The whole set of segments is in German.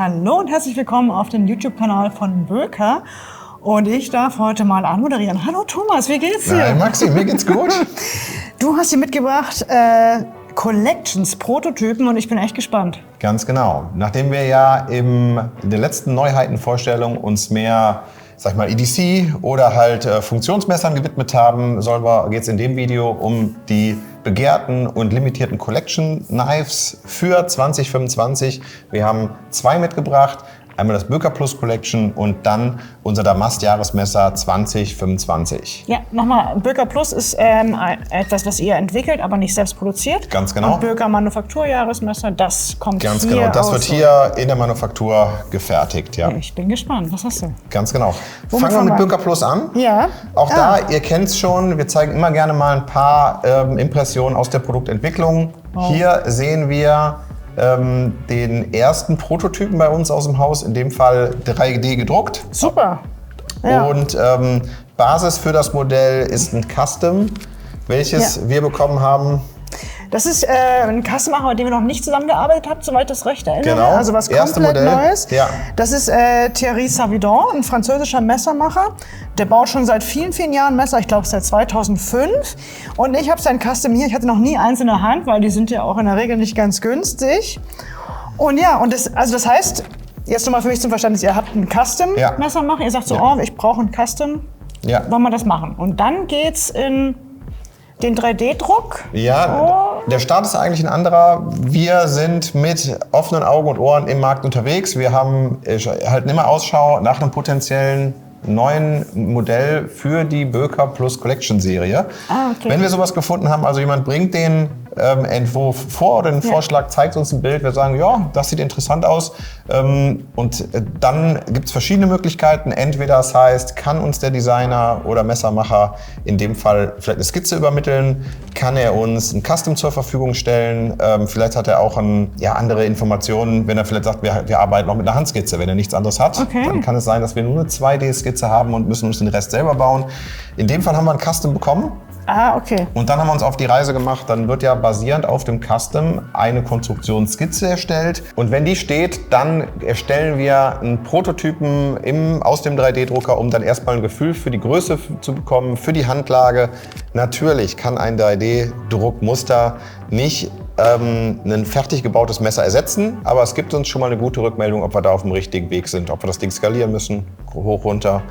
Hallo und herzlich willkommen auf dem YouTube-Kanal von Böker. Und ich darf heute mal anmoderieren. Hallo Thomas, wie geht's dir? Hi Maxi, mir geht's gut. Du hast hier mitgebracht Collections, Prototypen und ich bin echt gespannt. Ganz genau. Nachdem wir ja in der letzten Neuheitenvorstellung uns mehr, sag ich mal, EDC oder halt Funktionsmessern gewidmet haben, geht es in dem Video um die begehrten und limitierten Collection Knives für 2025. Wir haben zwei mitgebracht. Einmal das Böker Plus Collection und dann unser Damast Jahresmesser 2025. Ja, nochmal, Böker Plus ist etwas, das ihr entwickelt, aber nicht selbst produziert. Ganz genau. Und Böker Manufakturjahresmesser, das kommt Ganz hier genau, das aus. wird hier in der Manufaktur gefertigt. Ja. Ich bin gespannt, was hast du? Ganz genau. Womit Fangen wir mit fangen wir Böker Plus an. Ja. Auch da, ihr kennt es schon, wir zeigen immer gerne mal ein paar Impressionen aus der Produktentwicklung. Oh. Hier sehen wir den ersten Prototypen bei uns aus dem Haus, in dem Fall 3D gedruckt. Super. Ja. Und Basis für das Modell ist ein Custom, welches wir bekommen haben. Das ist ein Customer, mit dem wir noch nicht zusammengearbeitet haben, soweit ich das recht erinnere. Genau. Also was Erste komplett Modell. Neues. Ja. Das ist Thierry Savidon, ein französischer Messermacher. Der baut schon seit vielen, vielen Jahren Messer, ich glaube seit 2005. Und ich habe sein Custom hier, ich hatte noch nie eins in der Hand, weil die sind ja auch in der Regel nicht ganz günstig. Und ja, und das heißt, jetzt nochmal für mich zum Verständnis, ihr habt einen Custom-Messermacher, ihr sagt so, oh, ich brauche einen Custom, wollen wir das machen. Und dann geht's in den 3D-Druck? Ja, der Start ist eigentlich ein anderer. Wir sind mit offenen Augen und Ohren im Markt unterwegs. Wir halten immer Ausschau nach einem potenziellen neuen Modell für die Böker Plus Collection Serie. Okay. Wenn wir sowas gefunden haben, also jemand bringt den Entwurf vor oder den Vorschlag, zeigt uns ein Bild, wir sagen, ja, das sieht interessant aus. Und dann gibt es verschiedene Möglichkeiten. Entweder das heißt, kann uns der Designer oder Messermacher in dem Fall vielleicht eine Skizze übermitteln, kann er uns ein Custom zur Verfügung stellen, vielleicht hat er auch andere Informationen, wenn er vielleicht sagt, wir arbeiten noch mit einer Handskizze, wenn er nichts anderes hat. Okay. Dann kann es sein, dass wir nur eine 2D-Skizze haben und müssen uns den Rest selber bauen. In dem Fall haben wir ein Custom bekommen. Okay. Und dann haben wir uns auf die Reise gemacht, dann wird ja basierend auf dem Custom eine Konstruktionsskizze erstellt. Und wenn die steht, dann erstellen wir einen Prototypen aus dem 3D-Drucker, um dann erstmal ein Gefühl für die Größe zu bekommen, für die Handlage. Natürlich kann ein 3D-Druckmuster nicht ein fertig gebautes Messer ersetzen, aber es gibt uns schon mal eine gute Rückmeldung, ob wir da auf dem richtigen Weg sind, ob wir das Ding skalieren müssen, hoch, runter.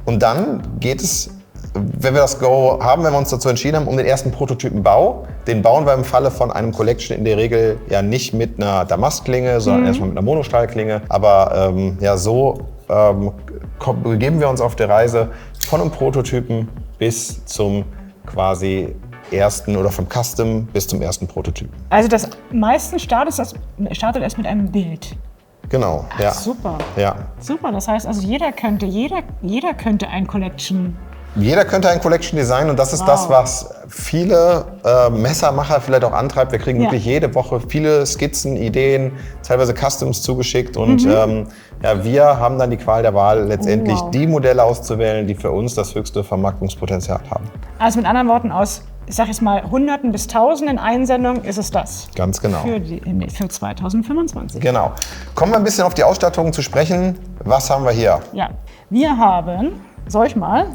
Und dann geht es, wenn wir das Go haben, wenn wir uns dazu entschieden haben, um den ersten Prototypenbau. Den bauen wir im Falle von einem Collection in der Regel ja nicht mit einer Damastklinge, sondern erstmal mit einer Monostahlklinge. Aber so begeben wir uns auf der Reise von einem Prototypen bis zum quasi ersten oder vom Custom bis zum ersten Prototypen. Also das meisten startet erst mit einem Bild. Genau, ja. Super. Ja. Super, das heißt also jeder könnte ein Collection. Jeder könnte ein Collection designen und das ist das, was viele Messermacher vielleicht auch antreibt. Wir kriegen wirklich jede Woche viele Skizzen, Ideen, teilweise Customs zugeschickt und wir haben dann die Qual der Wahl, letztendlich die Modelle auszuwählen, die für uns das höchste Vermarktungspotenzial haben. Also mit anderen Worten, aus, ich sag jetzt mal, Hunderten bis Tausenden Einsendungen ist es das. Ganz genau. Für 2025. Genau. Kommen wir ein bisschen auf die Ausstattung zu sprechen. Was haben wir hier? Ja, wir haben... Soll ich mal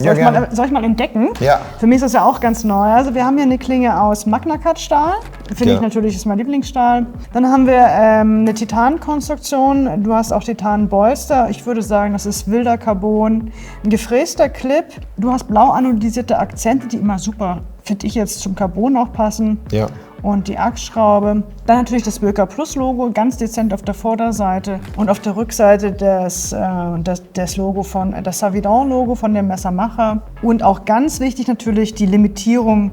entdecken? Ja. Für mich ist das ja auch ganz neu. Also wir haben hier eine Klinge aus Magna-Cut-Stahl. Finde ich natürlich, ist mein Lieblingsstahl. Dann haben wir eine Titankonstruktion. Du hast auch Titanbolster. Ich würde sagen, das ist wilder Carbon. Ein gefräster Clip. Du hast blau anodisierte Akzente, die immer super, finde ich jetzt, zum Carbon auch passen. Ja. Und die Achsschraube. Dann natürlich das Böker Plus Logo, ganz dezent auf der Vorderseite. Und auf der Rückseite das Logo das Savidon Logo von dem Messermacher. Und auch ganz wichtig natürlich die Limitierung,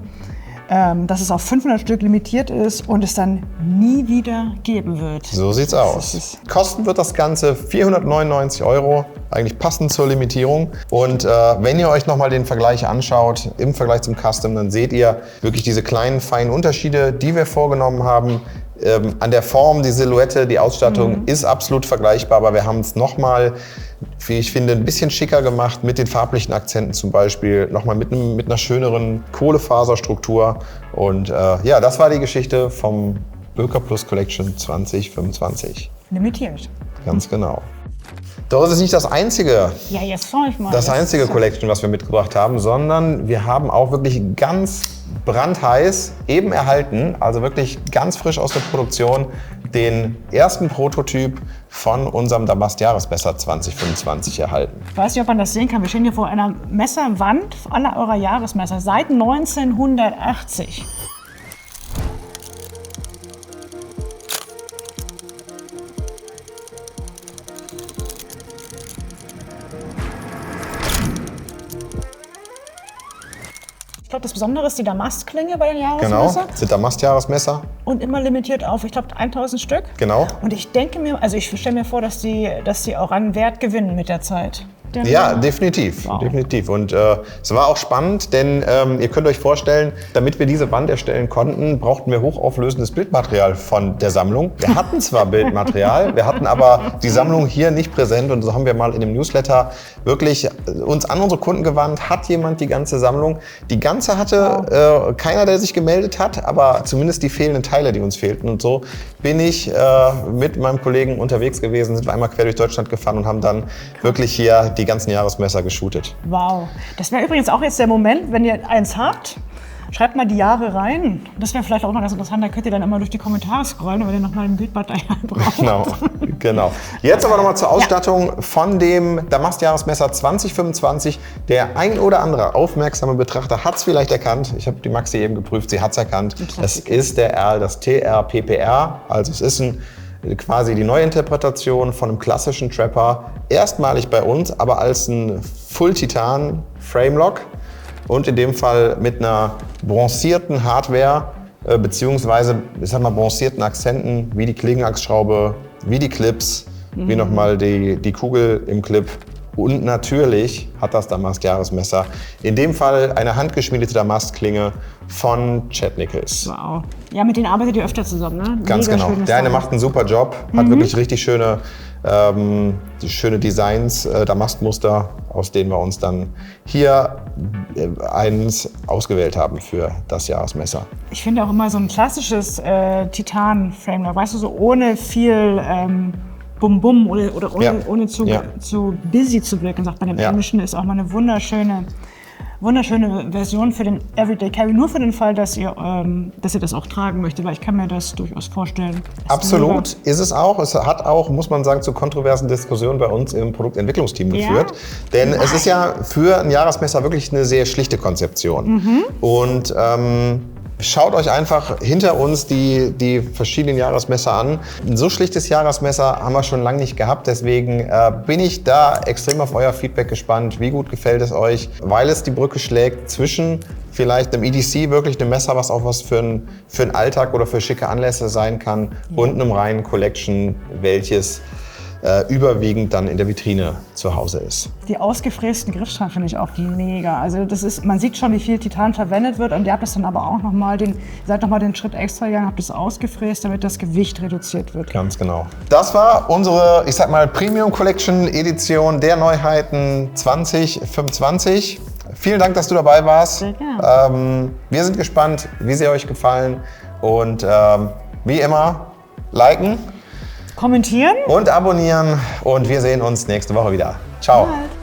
dass es auf 500 Stück limitiert ist und es dann nie wieder geben wird. So sieht's aus. Kosten wird das Ganze 499 €, eigentlich passend zur Limitierung. Und wenn ihr euch nochmal den Vergleich anschaut, im Vergleich zum Custom, dann seht ihr wirklich diese kleinen, feinen Unterschiede, die wir vorgenommen haben. An der Form, die Silhouette, die Ausstattung ist absolut vergleichbar, aber wir haben es nochmal, wie ich finde, ein bisschen schicker gemacht mit den farblichen Akzenten zum Beispiel, nochmal mit einer schöneren Kohlefaserstruktur. Und das war die Geschichte vom Böker Plus Collection 2025. Limitiert. Ganz genau. Doch es ist nicht das einzige, Ja, jetzt schau ich mal. das einzige Collection, was wir mitgebracht haben, sondern wir haben auch wirklich ganz brandheiß, eben erhalten, also wirklich ganz frisch aus der Produktion, den ersten Prototyp von unserem Damast Jahresmesser 2025 erhalten. Ich weiß nicht, ob man das sehen kann. Wir stehen hier vor einer Messerwand aller eurer Jahresmesser seit 1980. Ich glaube, das Besondere ist die Damastklinge bei den Jahresmesser. Genau, sind Damast-Jahresmesser. Und immer limitiert auf, ich glaube, 1000 Stück. Genau. Und ich denke mir, also ich stelle mir vor, dass die auch an Wert gewinnen mit der Zeit. Ja, definitiv. Wow. Definitiv. Und es war auch spannend, denn ihr könnt euch vorstellen, damit wir diese Wand erstellen konnten, brauchten wir hochauflösendes Bildmaterial von der Sammlung. Wir hatten zwar Bildmaterial, wir hatten aber die Sammlung hier nicht präsent. Und so haben wir mal in dem Newsletter wirklich uns an unsere Kunden gewandt. Hat jemand die ganze Sammlung? Die ganze hatte keiner, der sich gemeldet hat, aber zumindest die fehlenden Teile, die uns fehlten. Und so bin ich mit meinem Kollegen unterwegs gewesen, sind wir einmal quer durch Deutschland gefahren und haben dann wirklich hier die ganzen Jahresmesser geshootet. Wow. Das wäre übrigens auch jetzt der Moment, wenn ihr eins habt, schreibt mal die Jahre rein. Das wäre vielleicht auch noch ganz interessant, da könnt ihr dann immer durch die Kommentare scrollen, wenn ihr nochmal ein Bildmaterial braucht. Genau. Jetzt aber nochmal zur Ausstattung von dem Damast Jahresmesser 2025. Der ein oder andere aufmerksame Betrachter hat es vielleicht erkannt. Ich habe die Maxi eben geprüft, sie hat es erkannt. Es ist der Erl, das TR-PPR. Also es ist quasi die Neuinterpretation von einem klassischen Trapper. Erstmalig bei uns, aber als ein Full-Titan Framelock. Und in dem Fall mit einer bronzierten Hardware, beziehungsweise, ich sag mal, bronzierten Akzenten, wie die Klingenachsschraube, wie die Clips, wie nochmal die Kugel im Clip. Und natürlich hat das Damast-Jahresmesser in dem Fall eine handgeschmiedete Damastklinge von Chad Nichols. Wow. Ja, mit denen arbeitet ihr öfter zusammen, ne? Ganz genau. Der eine macht einen super Job, hat wirklich richtig schöne Designs, Damastmuster, aus denen wir uns dann hier eins ausgewählt haben für das Jahresmesser. Ich finde auch immer so ein klassisches Titan-Framelock, weißt du, so ohne viel Bum-Bum oder ohne zu busy zu wirken, sagt man im Englischen, ist auch mal eine wunderschöne Version für den Everyday Carry, nur für den Fall, dass ihr das auch tragen möchtet, weil ich kann mir das durchaus vorstellen. Absolut ist es auch. Es hat auch, muss man sagen, zu kontroversen Diskussionen bei uns im Produktentwicklungsteam geführt. Denn es ist ja für ein Jahresmesser wirklich eine sehr schlichte Konzeption. Und schaut euch einfach hinter uns die verschiedenen Jahresmesser an. Ein so schlichtes Jahresmesser haben wir schon lange nicht gehabt. Deswegen bin ich da extrem auf euer Feedback gespannt. Wie gut gefällt es euch? Weil es die Brücke schlägt zwischen vielleicht einem EDC, wirklich einem Messer, was auch was für einen Alltag oder für schicke Anlässe sein kann, und einem reinen Collection, welches überwiegend dann in der Vitrine zu Hause ist. Die ausgefrästen Griffstrahlen finde ich auch mega. Also man sieht schon, wie viel Titan verwendet wird, und ihr habt das dann aber auch seid nochmal den Schritt extra gegangen, habt es ausgefräst, damit das Gewicht reduziert wird. Ganz genau. Das war unsere, ich sag mal, Premium Collection Edition der Neuheiten 2025. Vielen Dank, dass du dabei warst. Sehr gerne. Wir sind gespannt, wie sie euch gefallen, und wie immer, liken, kommentieren und abonnieren, und wir sehen uns nächste Woche wieder. Ciao. Bye.